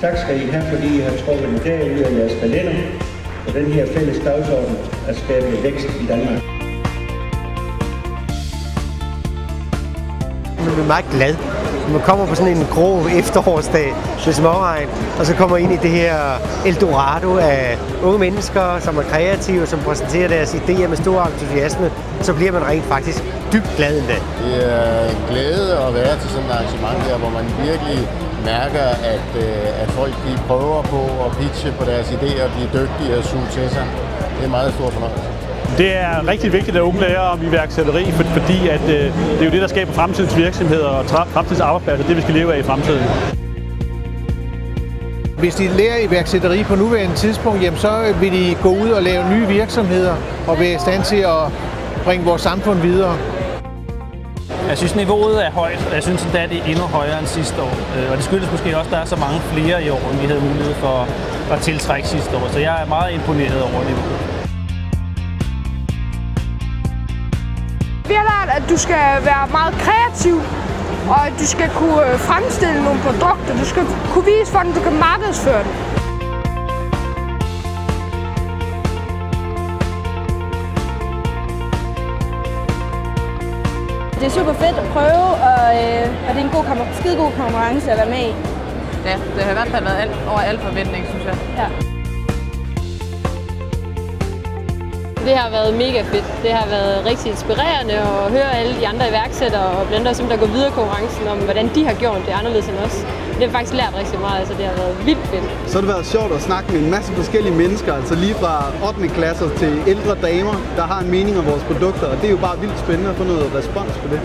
Tak skal I have, fordi I har trukket en dag ud af jeres kalender på den her fælles dagsorden at skabe vækst i Danmark. Man bliver meget glad. Man kommer på sådan en grå efterårsdag med småregn, og så kommer ind i det her Eldorado af unge mennesker, som er kreative, som præsenterer deres idéer med stor entusiasme, så bliver man rent faktisk dybt glad endda. Det er en glæde at være til sådan et arrangement her, hvor man virkelig mærker, at folk de prøver på at pitche på deres idéer og blive dygtige og suge til sig. Det er en meget stor fornøjelse. Det er rigtig vigtigt, at unge lærer om iværksætteri, fordi at, det er jo det, der skaber fremtidens virksomheder og fremtidens arbejdspladser, det vi skal leve af i fremtiden. Hvis de lærer iværksætteri på nuværende tidspunkt, jamen, så vil de gå ud og lave nye virksomheder og være i stand til at bringe vores samfund videre. Jeg synes, niveauet er højt, og jeg synes, at det er endnu højere end sidste år. Og det skyldes måske også, at der er så mange flere i år, end vi havde mulighed for at tiltrække sidste år. Så jeg er meget imponeret over niveauet. Vi har lært, at du skal være meget kreativ, og at du skal kunne fremstille nogle produkter. Du skal kunne vise, hvordan du kan markedsføre dem. Det er super fedt at prøve, og det er en skidegod konkurrence at være med i. Ja, det har i hvert fald været over al forventning, synes jeg. Ja. Det har været mega fedt. Det har været rigtig inspirerende at høre alle de andre iværksættere og blandt andet der går videre konkurrencen om, hvordan de har gjort det anderledes end os. Det har faktisk lært rigtig meget, altså det har været vildt fedt. Så har det været sjovt at snakke med en masse forskellige mennesker, altså lige fra 8. klasser til ældre damer, der har en mening om vores produkter, og det er jo bare vildt spændende at få noget respons på det.